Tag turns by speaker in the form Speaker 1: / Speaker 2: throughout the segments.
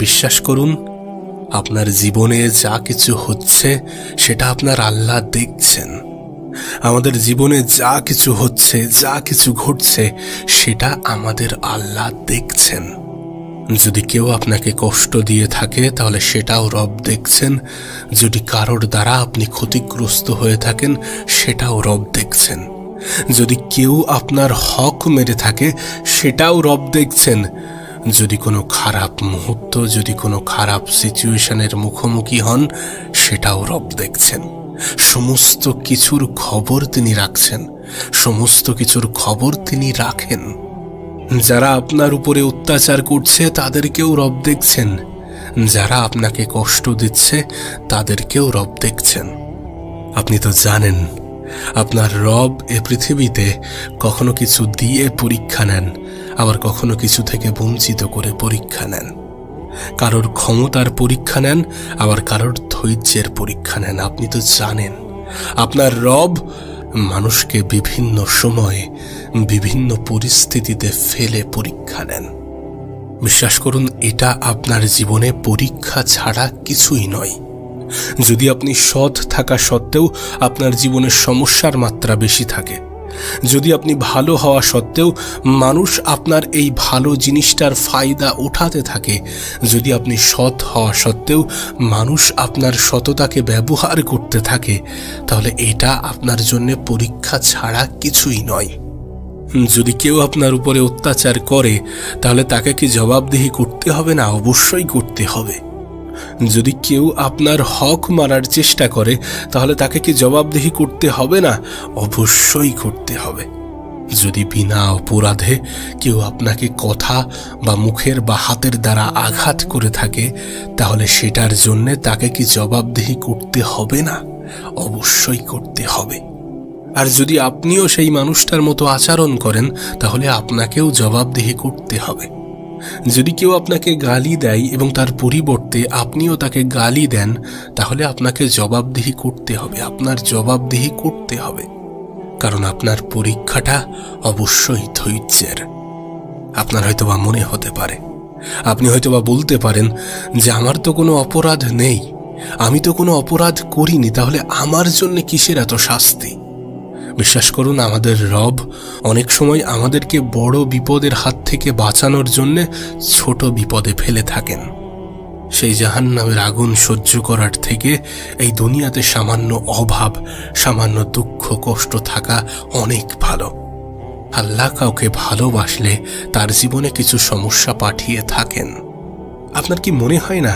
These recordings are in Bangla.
Speaker 1: বিশ্বাস করুন, আপনার জীবনে যা কিছু হচ্ছে সেটা আপনার আল্লাহ দেখছেন। আমাদের জীবনে যা কিছু হচ্ছে, যা কিছু ঘটছে, সেটা আমাদের আল্লাহ দেখছেন। যদি কেউ আপনাকে কষ্ট দিয়ে থাকে তাহলে সেটাও রব দেখছেন। যদি কারোর দ্বারা আপনি ক্ষতিগ্রস্ত হয়ে থাকেন সেটাও রব দেখছেন। যদি কেউ আপনার হক মেরে থাকে সেটাও রব দেখছেন। যদি কোনো খারাপ মুহূর্ত, যদি কোনো খারাপ সিচুয়েশনের মুখোমুখি হন, সেটাও রব দেখছেন। সমস্ত কিছুর খবর তিনি রাখছেন, সমস্ত কিছুর খবর তিনি রাখেন। যারা আপনার উপরে অত্যাচার করছে তাদেরকেও রব দেখছেন, যারা আপনাকে কষ্ট দিচ্ছে তাদেরকেও রব দেখছেন। আপনি তো জানেন আপনার রব এ পৃথিবীতে কখনো কিছু দিয়ে পরীক্ষা নেন, আবার কখনো কিছু থেকে বঞ্চিত করে পরীক্ষা নেন। কারোর ক্ষমতার পরীক্ষা নেন, আবার কারোর ধৈর্যের পরীক্ষা নেন। আপনি তো জানেন আপনার রব মানুষকে বিভিন্ন সময়ে বিভিন্ন পরিস্থিতিতে ফেলে পরীক্ষা নেন। বিশ্বাস করুন, এটা আপনার জীবনে পরীক্ষা ছাড়া কিছুই নয়। যদি আপনি সৎ থাকা সত্ত্বেও আপনার জীবনের সমস্যার মাত্রা বেশি থাকে, যদি আপনি ভালো হওয়া সত্ত্বেও মানুষ আপনার এই ভালো জিনিসটার ফায়দা উঠাতে থাকে, যদি আপনি সৎ হওয়া সত্ত্বেও মানুষ আপনার সততাকে ব্যবহার করতে থাকে, তাহলে এটা আপনার জন্য পরীক্ষা ছাড়া কিছুই নয়। যদি কেউ আপনার উপরে অত্যাচার করে তাহলে তাকে কি জবাবদিহি করতে হবে না? অবশ্যই করতে হবে। যদি কেউ আপনার হক মারার চেষ্টা করে তাহলে তাকে কি জবাবদিহি করতে হবে না? অবশ্যই করতে হবে। যদি বিনা অপরাধে কেউ আপনাকে কথা বা মুখের বা হাতের দ্বারা আঘাত করে থাকে তাহলে সেটার জন্য তাকে কি জবাবদিহি করতে হবে না? অবশ্যই করতে হবে। আর যদি আপনিও সেই মানুষটার মতো আচরণ করেন তাহলে আপনাকেও জবাবদিহি করতে হবে। যদি কেউ আপনাকে গালি দেয় এবং তার পরিবর্তে আপনিও তাকে গালি দেন তাহলে আপনাকে জবাবদিহি করতে হবে, আপনার জবাবদিহি করতে হবে। কারণ আপনার পরীক্ষাটা অবশ্যই ধৈর্যের। আপনার হয়তোবা মনে হতে পারে, আপনি হয়তোবা বলতে পারেন যে আমার তো কোনো অপরাধ নেই, আমি তো কোনো অপরাধ করিনি, তাহলে আমার জন্য কিসের এত শাস্তি? বিশ্বাস করুন, আমাদের রব অনেক সময় আমাদেরকে বড় বিপদের হাত থেকে বাঁচানোর জন্য ছোট বিপদে ফেলে থাকেন। সেই জাহান্নামের আগুন সহ্য করার থেকে এই দুনিয়াতে সামান্য অভাব, সামান্য দুঃখ কষ্ট থাকা অনেক ভালো। আল্লাহ কাউকে ভালোবাসলে তার জীবনে কিছু সমস্যা পাঠিয়ে থাকেন। আপনার কি মনে হয় না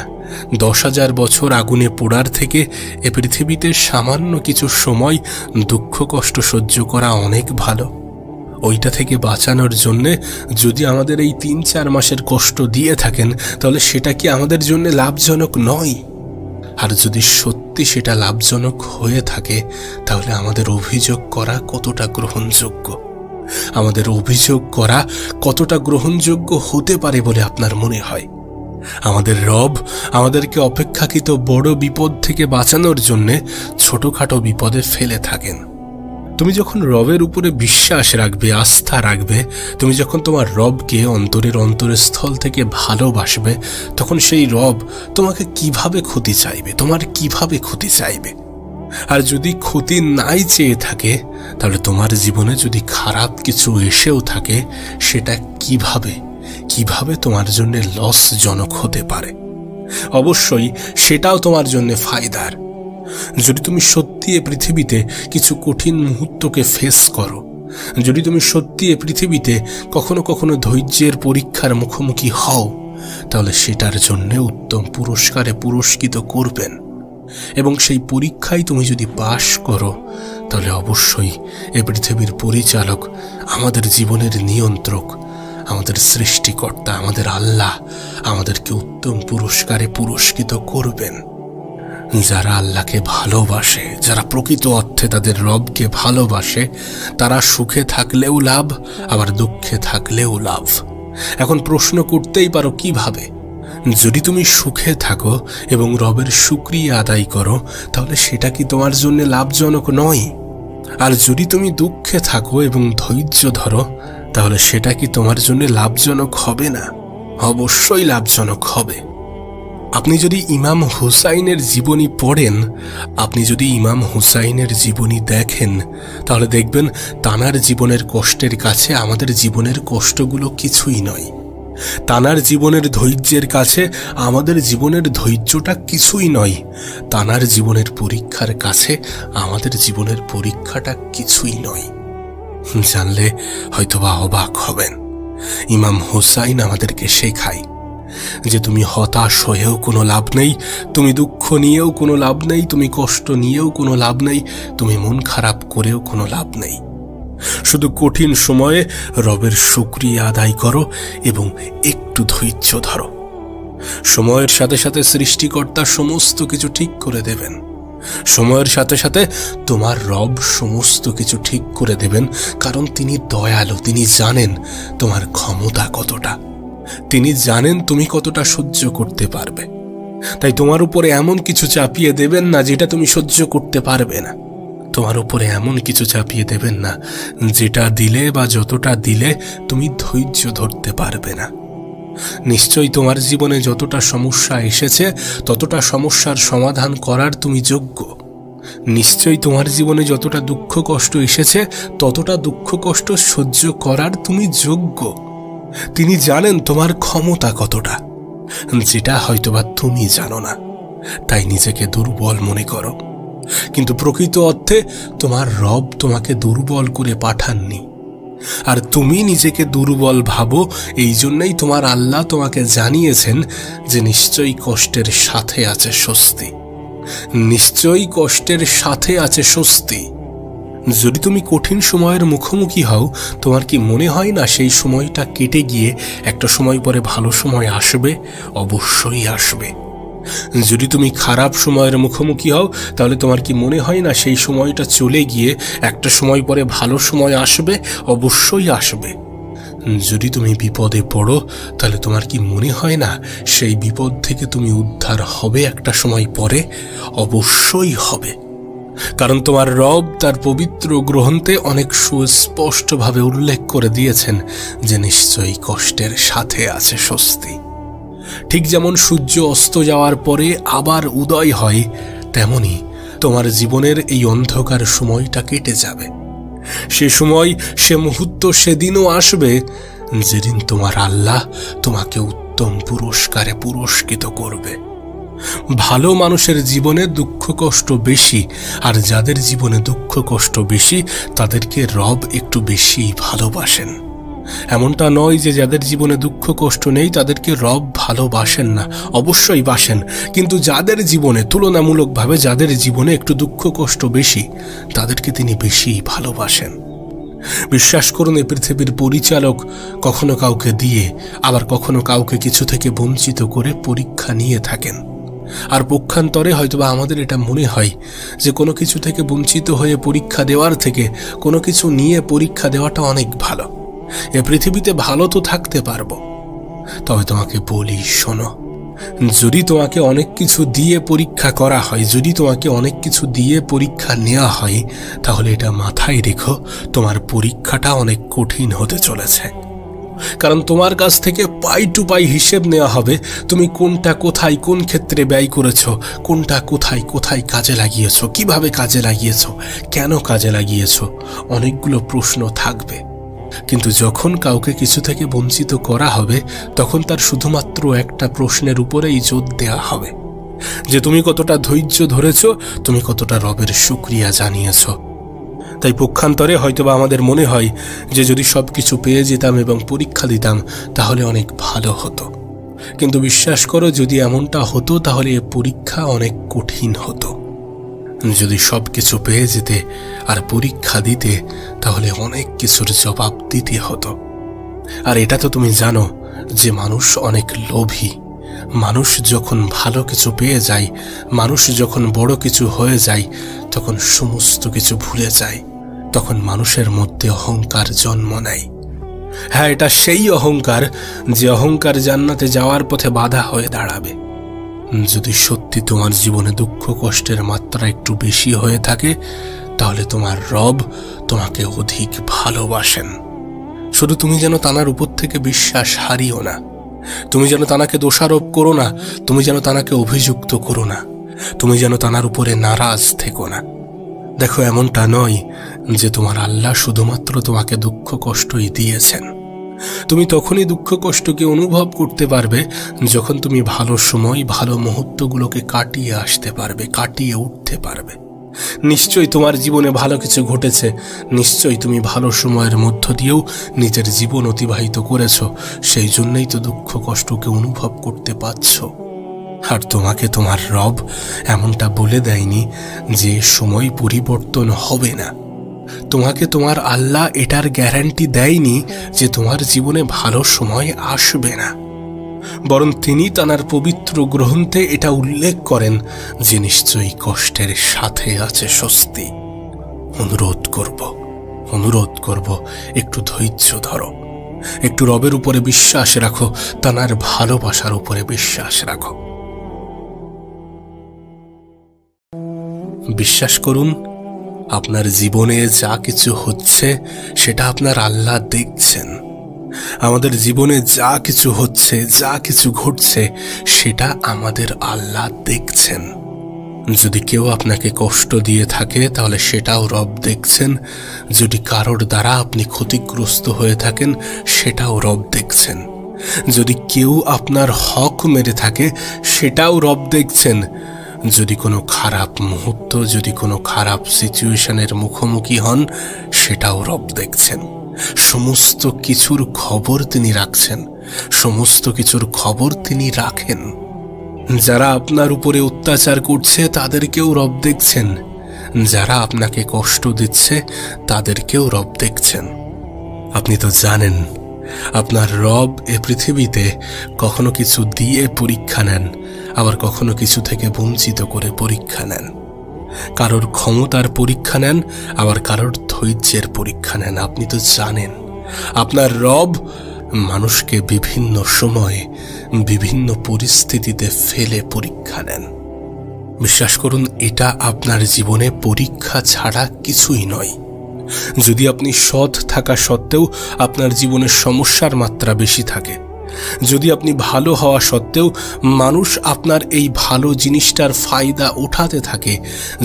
Speaker 1: 10,000 বছর আগুনে পোড়ার থেকে এ পৃথিবীতে সামান্য কিছু সময় দুঃখ কষ্ট সহ্য করা অনেক ভালো? ওইটা থেকে বাঁচানোর জন্যে যদি আমাদের এই 3-4 মাসের কষ্ট দিয়ে থাকেন তাহলে সেটা কি আমাদের জন্য লাভজনক নয়? আর যদি সত্যি সেটা লাভজনক হয়ে থাকে তাহলে আমাদের অভিযোগ করা কতটা গ্রহণযোগ্য? আমাদের অভিযোগ করা কতটা গ্রহণযোগ্য হতে পারে বলে আপনার মনে হয়? আমাদের রব আমাদেরকে অপেক্ষাকৃত বড় বিপদ থেকে বাঁচানোর জন্যে ছোটখাটো বিপদে ফেলে থাকেন। তুমি যখন রবের উপরে বিশ্বাস রাখবে, আস্থা রাখবে, তুমি যখন তোমার রবকে অন্তরের অন্তরস্থল থেকে ভালোবাসবে, তখন সেই রব তোমাকে কিভাবে ক্ষতি চাইবে, তোমার কিভাবে ক্ষতি চাইবে? আর যদি ক্ষতি নাই চেয়ে থাকে তাহলে তোমার জীবনে যদি খারাপ কিছু এসেও থাকে সেটা কিভাবে তোমার জন্য লসজনক হতে পারে? অবশ্যই সেটাও তোমার জন্য ফায়দার। যদি তুমি সত্যি এ পৃথিবীতে কিছু কঠিন মুহূর্তকে ফেস করো, যদি তুমি সত্যি এ পৃথিবীতে কখনো কখনো ধৈর্যের পরীক্ষার মুখোমুখি হও, তাহলে সেটার জন্য উত্তম পুরস্কারে পুরস্কৃত করবেন। এবং সেই পরীক্ষায় তুমি যদি পাশ করো তাহলে অবশ্যই এ পৃথিবীর পরিচালক, আমাদের জীবনের নিয়ন্ত্রক, আমাদের সৃষ্টিকর্তা, আমাদের আল্লাহ আমাদেরকে উত্তম পুরস্কারে পুরস্কৃত করবেন। যারা আল্লাহকে ভালোবাসে, যারা প্রকৃত অর্থে তাদের রবকে ভালোবাসে, তারা সুখে থাকলেও লাভ, আবার দুঃখে থাকলেও লাভ। এখন প্রশ্ন করতেই পারো কিভাবে? যদি তুমি সুখে থাকো এবং রবের শুকরিয়া আদায় করো তাহলে সেটা কি তোমার জন্য লাভজনক নয়? আর যদি তুমি দুঃখে থাকো এবং ধৈর্য ধরো তাহলে সেটা কি তোমার জন্য লাভজনক হবে না? অবশ্যই লাভজনক হবে। আপনি যদি ইমাম হুসাইনের জীবনী পড়েন, আপনি যদি ইমাম হুসাইনের জীবনী দেখেন, তাহলে দেখবেন তানার জীবনের কষ্টের কাছে আমাদের জীবনের কষ্টগুলো কিছুই নয়। তানার জীবনের ধৈর্যের কাছে আমাদের জীবনের ধৈর্যটা কিছুই নয়। তানার জীবনের পরীক্ষার কাছে আমাদের জীবনের পরীক্ষাটা কিছুই নয়। জানলে হয়তোবা অবাক হবেন। ইমাম হুসাইন আমাদেরকে শেখায় যে তুমি হতাশ হয়েও কোনো লাভ নেই, তুমি দুঃখ নিয়েও কোনো লাভ নেই, তুমি কষ্ট নিয়েও কোনো লাভ নেই, তুমি মন খারাপ করেও কোনো লাভ নেই। শুধু কঠিন সময়ে রবের শুকরিয়া আদায় করো এবং একটু ধৈর্য ধরো। সময়ের সাথে সাথে সৃষ্টিকর্তা সমস্ত কিছু ঠিক করে দেবেন। সময়ের সাথে সাথে তোমার রব সমস্ত কিছু ঠিক করে দেবেন, কারণ তিনি দয়ালু। তিনি জানেন তোমার ক্ষমতা কতটা, তিনি জানেন তুমি কতটা সহ্য করতে পারবে। তাই তোমার উপরে এমন কিছু চাপিয়ে দেবেন না যেটা তুমি সহ্য করতে পারবে না। তোমার উপরে এমন কিছু চাপিয়ে দেবেন না যেটা দিলে বা যতটা দিলে তুমি ধৈর্য ধরতে পারবে না। নিশ্চয়ই তোমার জীবনে যতটা সমস্যা এসেছে ততটা সমস্যার সমাধান করার তুমি যোগ্য। নিশ্চয়ই তোমার জীবনে যতটা দুঃখ কষ্ট এসেছে ততটা দুঃখ কষ্ট সহ্য করার তুমি যোগ্য। তিনি জানেন তোমার ক্ষমতা কতটা, যেটা হয়তোবা তুমি জানো না, তাই নিজেকে দুর্বল মনে করো। কিন্তু প্রকৃত অর্থে তোমার রব তোমাকে দুর্বল করে পাঠাননি, আর তুমি নিজেকে দুর্বল ভাবো। এই জন্যই তোমার আল্লাহ তোমাকে জানিয়েছেন যে নিশ্চয়ই কষ্টের সাথে আছে স্বস্তি, নিশ্চয়ই কষ্টের সাথে আছে স্বস্তি। যদি তুমি কঠিন সময়ের মুখোমুখি হও, তোমার কি মনে হয় না সেই সময়টা কেটে গিয়ে একটা সময় পরে ভালো সময় আসবে? অবশ্যই আসবে। যদি তুমি খারাপ সময়ের মুখোমুখি হও, তাহলে তোমার কি মনে হয় না সেই সময়টা চলে গিয়ে একটা সময় পরে ভালো সময় আসবে? অবশ্যই আসবে। যদি তুমি বিপদে পড়ো, তাহলে তোমার কি মনে হয় না সেই বিপদ থেকে তুমি উদ্ধার হবে একটা সময় পরে? অবশ্যই হবে। কারণ তোমার রব তার পবিত্র গ্রন্থে অনেক সুস্পষ্টভাবে উল্লেখ করে দিয়েছেন যে নিশ্চয়ই কষ্টের সাথে আছে স্বস্তি। ঠিক যেমন সূর্য অস্ত যাওয়ার পরে আবার উদয় হয়, তেমনি তোমার জীবনের এই অন্ধকার সময়টা কেটে যাবে। সে সময়, সে মুহূর্ত সেদিনও আসবে যেদিন তোমার আল্লাহ তোমাকে উত্তম পুরস্কারে পুরস্কৃত করবে। ভালো মানুষের জীবনে দুঃখ কষ্ট বেশি, আর যাদের জীবনে দুঃখ কষ্ট বেশি তাদেরকে রব একটু বেশি ভালোবাসেন। এমনটা নয় যে যাদের জীবনে দুঃখ কষ্ট নেই তাদেরকে রব ভালোবাসেন না, অবশ্যই বাসেন। কিন্তু যাদের জীবনে তুলনামূলকভাবে যাদের জীবনে একটু দুঃখ কষ্ট বেশি, তাদেরকে তিনি বেশি ভালোবাসেন। বিশ্বাস করুন, এই পৃথিবীর পরিচালক কখনো কাউকে দিয়ে আবার কখনো কাউকে কিছু থেকে বঞ্চিত করে পরীক্ষা নিয়ে থাকেন। আর পক্ষান্তরে হয়তোবা আমাদের এটা মনে হয় যে কোনো কিছু থেকে বঞ্চিত হয়ে পরীক্ষা দেওয়ার থেকে কোনো কিছু নিয়ে পরীক্ষা দেওয়াটা অনেক ভালো। এ পৃথিবীতে ভালো তো থাকতে পারবো, তবে তোমাকে বলি শোনো, যদি তোমাকে অনেক কিছু দিয়ে পরীক্ষা করা হয়, যদি তোমাকে অনেক কিছু দিয়ে পরীক্ষা নেওয়া হয়, তাহলে এটা মাথায় রেখো, তোমার পরীক্ষাটা অনেক কঠিন হতে চলেছে। কারণ তোমার কাছ থেকে পাই টু পাই হিসেব নেওয়া হবে। তুমি কোনটা কোথায় কোন ক্ষেত্রে ব্যয় করেছো, কোনটা কোথায় কোথায় কাজে লাগিয়েছো, কিভাবে কাজে লাগিয়েছো, কেন কাজে লাগিয়েছো, অনেকগুলো প্রশ্ন থাকবে। কিন্তু যখন কাউকে কিছু থেকে বঞ্চিত করা হবে, তখন তার শুধুমাত্র একটা প্রশ্নের উপরেই জোর দেওয়া হবে যে তুমি কতটা ধৈর্য ধরেছো, তুমি কতটা রবের শুকরিয়া জানিয়েছো। তাই পক্ষান্তরে হয়তোবা আমাদের মনে হয় যে যদি সব কিছু পেয়ে যেতাম এবং পরীক্ষা দিতাম তাহলে অনেক ভালো হতো। কিন্তু বিশ্বাস করো, যদি এমনটা হতো তাহলে এ পরীক্ষা অনেক কঠিন হতো। যদি সব কিছু পেয়ে যেতে আর পরীক্ষা দিতে, তাহলে অনেক কিছুর জবাব দিতে হতো। আর এটা তো তুমি জানো যে মানুষ অনেক লোভী। মানুষ যখন ভালো কিছু পেয়ে যায়, মানুষ যখন বড় কিছু হয়ে যায়, তখন সমস্ত কিছু ভুলে যায়। তখন মানুষের মধ্যে অহংকার জন্ম নেয়। হ্যাঁ, এটা সেই অহংকার যে অহংকার জান্নাতে যাওয়ার পথে বাধা হয়ে দাঁড়াবে। যদি সত্যি তোমার জীবনে দুঃখ কষ্টের মাত্রা একটু বেশি হয়ে থাকে, তাহলে তোমার রব তোমাকে অধিক ভালোবাসেন। শুধু তুমি যেন তানার উপর থেকে বিশ্বাস হারিও না। তুমি যেন তানাকে দোষারোপ করো না, তুমি যেন তানাকে অভিযুক্ত করো না, তুমি যেন তানার উপরে নারাজ থেকো না। দেখো, এমনটা নয় যে তোমার আল্লাহ শুধুমাত্র তোমাকে দুঃখ কষ্টই দিয়েছেন। তুমি তখনই দুঃখ কষ্টকে অনুভব করতে পারবে যখন তুমি ভালো সময়, ভালো মুহূর্তগুলোকে কাটিয়ে আসতে পারবে, কাটিয়ে উঠতে পারবে। নিশ্চয়ই তোমার জীবনে ভালো কিছু ঘটেছে, নিশ্চয়ই তুমি ভালো সময়ের মধ্য দিয়েও নিজের জীবন অতিবাহিত করেছ, সেই জন্যই তো দুঃখ কষ্টকে অনুভব করতে পারছ। আর তোমাকে তোমার রব এমনটা বলে দেয়নি যে সময় পরিবর্তন হবে না। তোমাকে তোমার আল্লাহ এটার গ্যারান্টি দেয়নি যে তোমার জীবনে ভালো সময় আসবে না, বরং তিনি তাঁর পবিত্র গ্রন্থে এটা উল্লেখ করেন যে নিশ্চয়ই কষ্টের সাথে আছে স্বস্তি। অনুরোধ করব একটু ধৈর্য ধরো, একটু রবের উপরে বিশ্বাস রাখো, তাঁর ভালোবাসার উপরে বিশ্বাস রাখো। বিশ্বাস করুন, আপনার জীবনে যা কিছু হচ্ছে সেটা আপনার আল্লাহ দেখছেন। আমাদের জীবনে যা কিছু হচ্ছে, যা কিছু ঘটছে, সেটা আমাদের আল্লাহ দেখছেন। যদি কেউ আপনাকে কষ্ট দিয়ে থাকে তাহলে সেটাও রব দেখছেন। যদি কারোর দ্বারা আপনি ক্ষতিগ্রস্ত হয়ে থাকেন সেটাও রব দেখছেন। যদি কেউ আপনার হক মেরে থাকে সেটাও রব দেখছেন। যদি কোনো খারাপ মুহূর্ত, যদি কোনো খারাপ সিচুয়েশনের মুখোমুখি হন, সেটাও রব দেখছেন। সমস্ত কিছুর খবর তিনি রাখছেন, সমস্ত কিছুর খবর তিনি রাখেন। যারা আপনার উপরে অত্যাচার করছে তাদেরকেও রব দেখছেন, যারা আপনাকে কষ্ট দিচ্ছে তাদেরকেও রব দেখছেন। আপনি তো জানেন আপনার রব এ পৃথিবীতে কখনো কিছু দিয়ে পরীক্ষা নেন, আবার কখনো কিছু থেকে বঞ্চিত করে পরীক্ষা নেন। কারোর ক্ষমতার পরীক্ষা নেন, আবার কারোর ধৈর্যের পরীক্ষা নেন। আপনি তো জানেন আপনার রব মানুষকে বিভিন্ন সময়ে বিভিন্ন পরিস্থিতিতে ফেলে পরীক্ষা নেন। বিশ্বাস করুন, এটা আপনার জীবনে পরীক্ষা ছাড়া কিছুই নয়। যদি আপনি সৎ থাকা সত্ত্বেও আপনার জীবনে সমস্যার মাত্রা বেশি থাকে, যদি আপনি ভালো হওয়া সত্ত্বেও মানুষ আপনার এই ভালো জিনিসটার ফায়দা উঠাতে থাকে,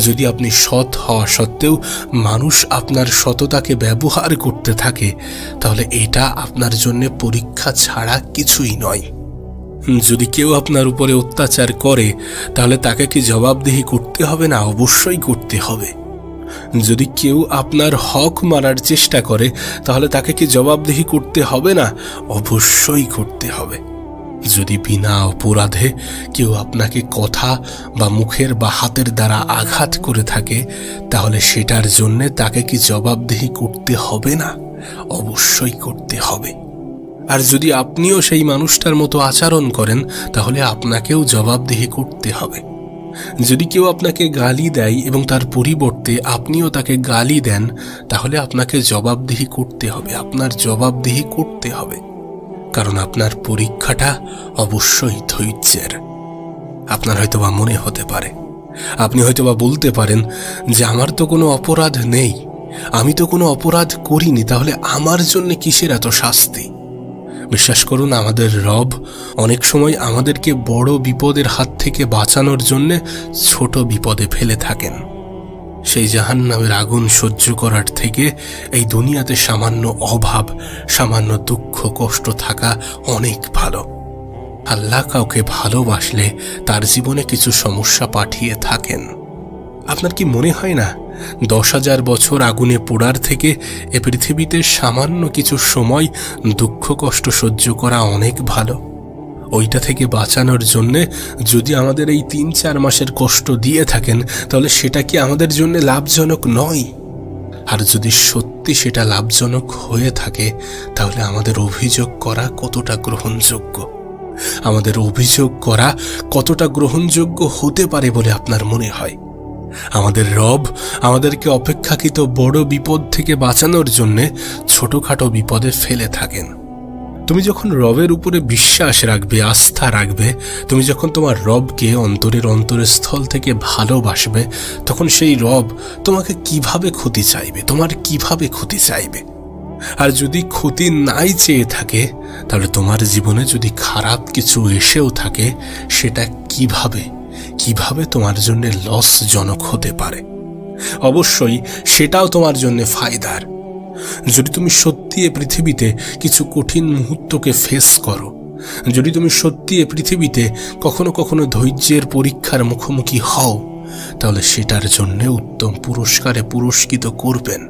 Speaker 1: যদি আপনি সৎ হওয়া সত্ত্বেও মানুষ আপনার সততাকে ব্যবহার করতে থাকে, তাহলে এটা আপনার জন্য পরীক্ষা ছাড়া কিছুই নয়। যদি কেউ আপনার উপরে অত্যাচার করে তাহলে তাকে কি জবাবদিহি করতে হবে না? অবশ্যই করতে হবে। যদি কেউ আপনার হক মারার চেষ্টা করে তাহলে তাকে কি জবাবদিহি করতে হবে না? অবশ্যই করতে হবে। যদি বিনা অপরাধে কেউ আপনাকে কথা বা মুখের বা হাতের দ্বারা আঘাত করে থাকে তাহলে সেটার জন্য তাকে কি জবাবদিহি করতে হবে না? অবশ্যই করতে হবে। আর যদি আপনিও সেই মানুষটার মতো আচরণ করেন তাহলে আপনাকেও জবাবদিহি করতে হবে। যদি কেউ আপনাকে গালি দেয় এবং তার পরিবর্তে আপনিও তাকে গালি দেন তাহলে আপনাকে জবাবদিহি করতে হবে, আপনার জবাবদিহি করতে হবে। কারণ আপনার পরীক্ষাটা অবশ্যই ধৈর্যের। আপনার হয়তোবা মনে হতে পারে, আপনি হয়তোবা বলতে পারেন যে আমার তো কোনো অপরাধ নেই, আমি তো কোনো অপরাধ করিনি, তাহলে আমার জন্য কিসের এত শাস্তি? বিশ্বাস করুন, আমাদের রব অনেক সময় আমাদেরকে বড় বিপদের হাত থেকে বাঁচানোর জন্য ছোট বিপদে ফেলে থাকেন। সেই জাহান্নামের আগুন সহ্য করার থেকে এই দুনিয়াতে সামান্য অভাব, সামান্য দুঃখ কষ্ট থাকা অনেক ভালো। আল্লাহ কাউকে ভালোবাসলে তার জীবনে কিছু সমস্যা পাঠিয়ে থাকেন। আপনার কি মনে হয় না 10,000 বছর আগুনে পোড়ার থেকে এ পৃথিবীতে সামান্য কিছু সময় দুঃখ কষ্ট সহ্য করা অনেক ভালো? ওইটা থেকে বাঁচানোর জন্যে যদি আমাদের এই 3-4 মাসের কষ্ট দিয়ে থাকেন তাহলে সেটা কি আমাদের জন্য লাভজনক নয়? আর যদি সত্যি সেটা লাভজনক হয়ে থাকে তাহলে আমাদের অভিযোগ করা কতটা গ্রহণযোগ্য? আমাদের অভিযোগ করা কতটা গ্রহণযোগ্য হতে পারে বলে আপনার মনে হয়? আমাদের রব আমাদেরকে অপেক্ষাকৃত বড় বিপদ থেকে বাঁচানোর জন্যে ছোটখাটো বিপদে ফেলে থাকেন। তুমি যখন রবের উপরে বিশ্বাস রাখবে, আস্থা রাখবে, তুমি যখন তোমার রবকে অন্তরের অন্তরস্থল থেকে ভালোবাসবে, তখন সেই রব তোমাকে কিভাবে ক্ষতি চাইবে, তোমার কিভাবে ক্ষতি চাইবে? আর যদি ক্ষতি নাই চেয়ে থাকে, তাহলে তোমার জীবনে যদি খারাপ কিছু এসেও থাকে, সেটা কিভাবে তোমার জন্য লসজনক হতে পারে? অবশ্যই সেটাও তোমার জন্য ফায়দার। যদি তুমি সত্যি এ পৃথিবীতে কিছু কঠিন মুহূর্তকে ফেস করো, যদি তুমি সত্যি এ পৃথিবীতে কখনো কখনো ধৈর্যের পরীক্ষার মুখোমুখি হও, তাহলে সেটার জন্য উত্তম পুরস্কারে পুরস্কৃত করবেন।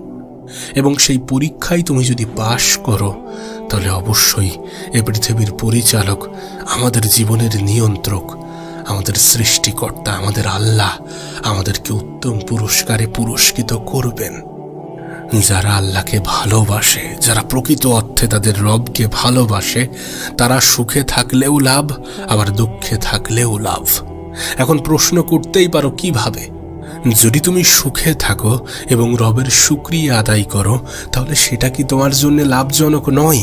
Speaker 1: এবং সেই পরীক্ষায় তুমি যদি পাশ করো, তাহলে অবশ্যই এ পৃথিবীর পরিচালক, আমাদের জীবনের নিয়ন্ত্রক, আমাদের সৃষ্টিকর্তা, আমাদের আল্লাহ আমাদেরকে উত্তম পুরস্কারে পুরস্কৃত করবেন। যারা আল্লাহকে ভালোবাসে, যারা প্রকৃত অর্থে তাদের রবকে ভালোবাসে, তারা সুখে থাকলেও লাভ, আবার দুঃখে থাকলেও লাভ। এখন প্রশ্ন করতেই পারো, কিভাবে? যদি তুমি সুখে থাকো এবং রবের শুকরিয়া আদায় করো, তাহলে সেটা কি তোমার জন্য লাভজনক নয়?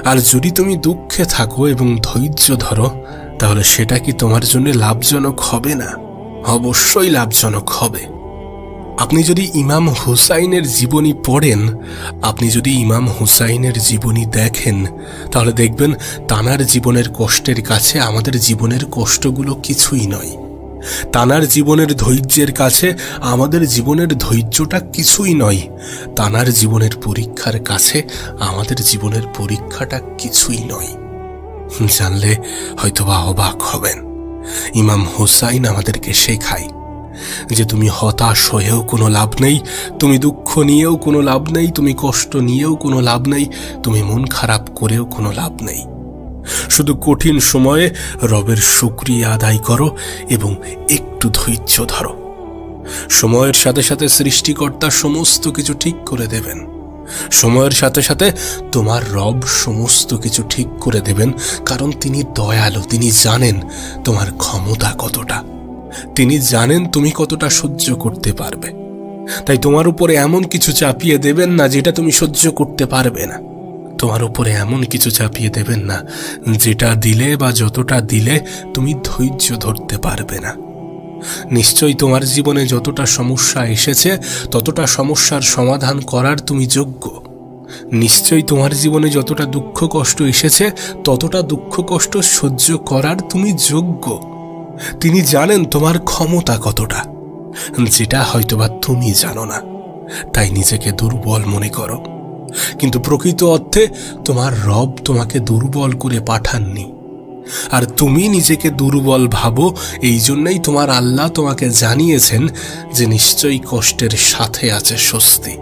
Speaker 1: আর যদি তুমি দুঃখে থাকো এবং ধৈর্য ধরো, তাহলে সেটা কি তোমার জন্য লাভজনক হবে না? অবশ্যই লাভজনক হবে। আপনি যদি ইমাম হুসাইনের জীবনী পড়েন, আপনি যদি ইমাম হুসাইনের জীবনী দেখেন, তাহলে দেখবেন তানার জীবনের কষ্টের কাছে আমাদের জীবনের কষ্টগুলো কিছুই নয়। তানার জীবনের ধৈর্যের কাছে আমাদের জীবনের ধৈর্যটা কিছুই নয়। তানার জীবনের পরীক্ষার কাছে আমাদের জীবনের পরীক্ষাটা কিছুই নয়। জানলে হয়তোবা অবাক হবেন। ইমাম হুসাইন আমাদেরকে শেখায় যে তুমি হতাশ হয়েও কোনো লাভ নেই, তুমি দুঃখ নিয়েও কোনো লাভ নেই, তুমি কষ্ট নিয়েও কোনো লাভ নেই, তুমি মন খারাপ করেও কোনো লাভ নেই। শুধু কঠিন সময়ে রবের শুকরিয়া আদায় করো এবং একটু ধৈর্য ধরো। সময়ের সাথে সাথে সৃষ্টিকর্তা সমস্ত কিছু ঠিক করে দেবেন। সময়ের সাথে সাথে তোমার রব সমস্ত কিছু ঠিক করে দেবেন, কারণ তিনি দয়ালু। তিনি জানেন তোমার ক্ষমতা কতটা, তিনি জানেন তুমি কতটা সহ্য করতে পারবে। তাই তোমার উপরে এমন কিছু চাপিয়ে দেবেন না যেটা তুমি সহ্য করতে পারবে না। তোমার উপরে এমন কিছু চাপিয়ে দেবেন না যেটা দিলে বা যতটা দিলে তুমি ধৈর্য ধরতে পারবে না। নিশ্চয়ই তোমার জীবনে যতটা সমস্যা এসেছে, ততটা সমস্যার সমাধান করার তুমি যোগ্য। নিশ্চয়ই তোমার জীবনে যতটা দুঃখ কষ্ট এসেছে, ততটা দুঃখ কষ্ট সহ্য করার তুমি যোগ্য। তিনি জানেন তোমার ক্ষমতা কতটা, যেটা হয়তোবা তুমি জানো না। তাই নিজেকে দুর্বল মনে করো, কিন্তু প্রকৃত অর্থে তোমার রব তোমাকে দুর্বল করে পাঠাননি। আর তুমি নিজেকে দুর্বল ভাবো, এই জন্যই তোমার আল্লাহ তোমাকে জানিয়েছেন যে নিশ্চয়ই কষ্টের সাথে আছে স্বস্তি,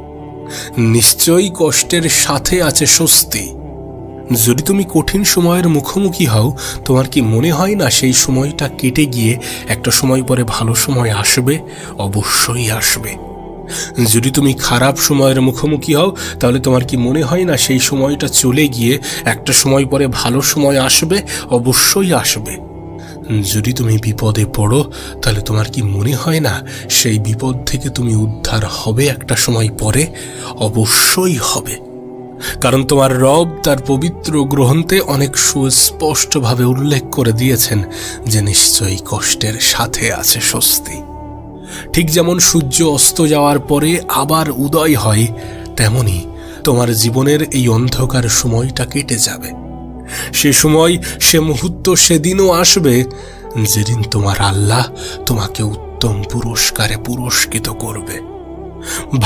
Speaker 1: নিশ্চয়ই কষ্টের সাথে আছে স্বস্তি। যদি তুমি কঠিন সময়ের মুখোমুখি হও, তোমার কি মনে হয় না সেই সময়টা কেটে গিয়ে একটা সময় পরে ভালো সময় আসবে? অবশ্যই আসবে। যদি তুমি খারাপ সময়ের মুখোমুখি হও, তাহলে তোমার কি মনে হয় না সেই সময়টা চলে গিয়ে একটা সময় পরে ভালো সময় আসবে? অবশ্যই আসবে। যদি তুমি বিপদে পড়ো, তাহলে তোমার কি মনে হয় না সেই বিপদ থেকে তুমি উদ্ধার হবে একটা সময় পরে? অবশ্যই হবে। কারণ তোমার রব তার পবিত্র গ্রন্থে অনেক সুস্পষ্টভাবে উল্লেখ করে দিয়েছেন যে নিশ্চয়ই কষ্টের সাথে আছে স্বস্তি। ঠিক যেমন সূর্য অস্ত যাওয়ার পরে আবার উদয় হয়, তেমনি তোমার জীবনের এই অন্ধকার সময়টা কেটে যাবে। সে সময়, সে মুহূর্ত, সেদিনও আসবে যেদিন তোমার আল্লাহ তোমাকে উত্তম পুরস্কারে পুরস্কৃত করবে।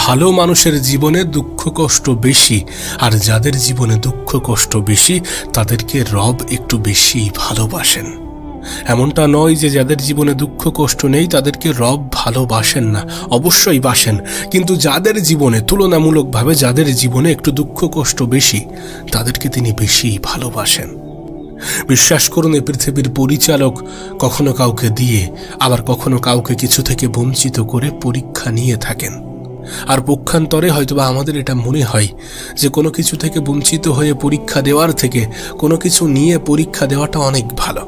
Speaker 1: ভালো মানুষের জীবনে দুঃখ কষ্ট বেশি, আর যাদের জীবনে দুঃখ কষ্ট বেশি তাদেরকে রব একটু বেশি ভালোবাসেন। এমনটা নয় যে যাদের জীবনে দুঃখ কষ্ট নেই তাদেরকে রব ভালোবাসেন না, অবশ্যই বাসেন। কিন্তু যাদের জীবনে তুলনামূলকভাবে যাদের জীবনে একটু দুঃখ কষ্ট বেশি, তাদেরকে তিনি বেশি ভালোবাসেন। বিশ্বাস করুন, এই পৃথিবীর পরিচালক কখনো কাউকে দিয়ে আবার কখনো কাউকে কিছু থেকে বঞ্চিত করে পরীক্ষা নিয়ে থাকেন। আর পক্ষান্তরে হয়তোবা আমাদের এটা মনে হয় যে কোনো কিছু থেকে বঞ্চিত হয়ে পরীক্ষা দেওয়ার থেকে কোনো কিছু নিয়ে পরীক্ষা দেওয়াটা অনেক ভালো।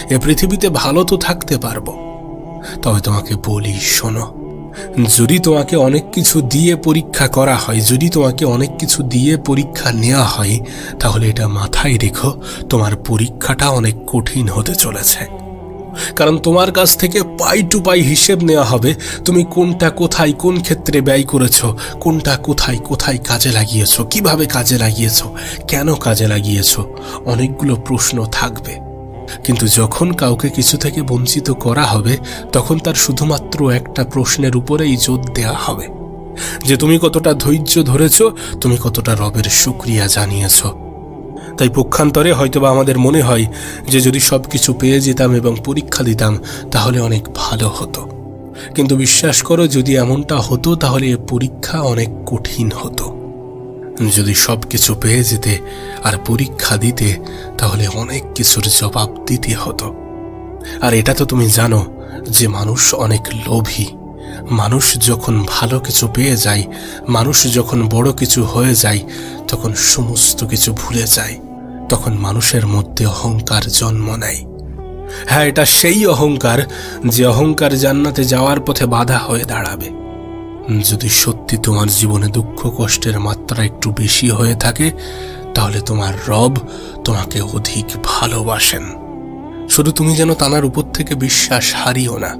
Speaker 1: এ পৃথিবীতে ভালো তো থাকতে পারবো। তবে তোমাকে বলি, শোনো, যদি তোমাকে অনেক কিছু দিয়ে পরীক্ষা করা হয়, যদি তোমাকে অনেক কিছু দিয়ে পরীক্ষা নেওয়া হয়, তাহলে এটা মাথায় রেখো, তোমার পরীক্ষাটা অনেক কঠিন হতে চলেছে। কারণ তোমার কাছ থেকে পাই টু পাই হিসেব নেওয়া হবে। তুমি কোনটা কোথায় কোন ক্ষেত্রে ব্যয় করেছ, কোনটা কোথায় কোথায় কাজে লাগিয়েছ, কিভাবে কাজে লাগিয়েছ, কেন কাজে লাগিয়েছ, অনেকগুলো প্রশ্ন থাকবে। কিন্তু যখন কাউকে কিছু থেকে বঞ্চিত করা হবে, তখন তার শুধুমাত্র একটা প্রশ্নের উপরেই জোর দেওয়া হবে, যে তুমি কতটা ধৈর্য ধরেছ, তুমি কতটা রবের শুকরিয়া জানিয়েছ। তাই পক্ষান্তরে হয়তোবা আমাদের মনে হয় যে যদি সব কিছু পেয়ে যেতাম এবং পরীক্ষা দিতাম তাহলে অনেক ভালো হতো। কিন্তু বিশ্বাস করো, যদি এমনটা হতো তাহলে এ পরীক্ষা অনেক কঠিন হতো। যদি সব কিছু পেয়ে যেতে আর পরীক্ষা দিতে, তাহলে অনেক কিছুর জবাব দিতে হতো। আর এটা তো তুমি জানো যে মানুষ অনেক লোভী। মানুষ যখন ভালো কিছু পেয়ে যায়, মানুষ যখন বড় কিছু হয়ে যায়, তখন সমস্ত কিছু ভুলে যায়। তখন মানুষের মধ্যে অহংকার জন্ম নেয়। হ্যাঁ, এটা সেই অহংকার যে অহংকার জান্নাতে যাওয়ার পথে বাধা হয়ে দাঁড়াবে। যদি সত্যি তোমার জীবনে দুঃখ কষ্টের মাত্রা একটু বেশি হয়ে থাকে, তাহলে তোমার রব তোমাকে অধিক ভালোবাসেন। শুধু তুমি যেন তানার উপর থেকে বিশ্বাস হারিও না,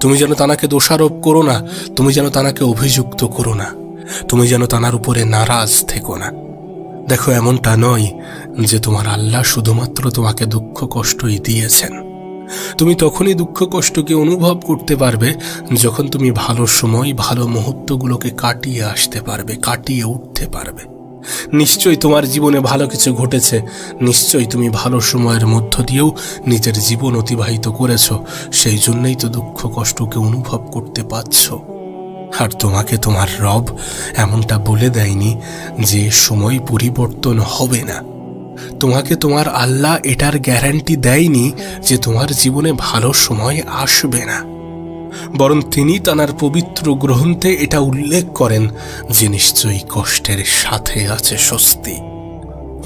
Speaker 1: তুমি যেন তানাকে দোষারোপ করো না, তুমি যেন তানাকে অভিযুক্ত করো না, তুমি যেন তানার উপরে নারাজ থেকো না। দেখো, এমনটা নয় যে তোমার আল্লাহ শুধুমাত্র তোমাকে দুঃখ কষ্টই দিয়েছেন। তুমি তখনই দুঃখ কষ্টকে অনুভব করতে পারবে যখন তুমি ভালো সময়, ভালো মুহূর্তগুলোকে কাটিয়ে আসতে পারবে, কাটিয়ে উঠতে পারবে। নিশ্চয়ই তোমার জীবনে ভালো কিছু ঘটেছে, নিশ্চয়ই তুমি ভালো সময়ের মধ্য দিয়েও নিজের জীবন অতিবাহিত করেছ, সেই জন্যই তো দুঃখ কষ্টকে অনুভব করতে পারছ। আর তোমাকে তোমার রব এমনটা বলে দেয়নি যে সময় পরিবর্তন হবে না। তোমাকে তোমার আল্লাহ এটার গ্যারান্টি দেয়নি যে তোমার জীবনে ভালো সময় আসবে না, বরং তিনি তানার পবিত্র গ্রন্থে এটা উল্লেখ করেন যে নিশ্চয়ই কষ্টের সাথে আছে স্বস্তি।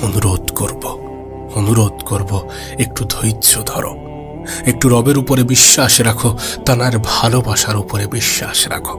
Speaker 1: অনুরোধ করব একটু ধৈর্য ধরো, একটু রবের উপরে বিশ্বাস রাখো, তানার ভালোবাসার উপরে বিশ্বাস রাখো।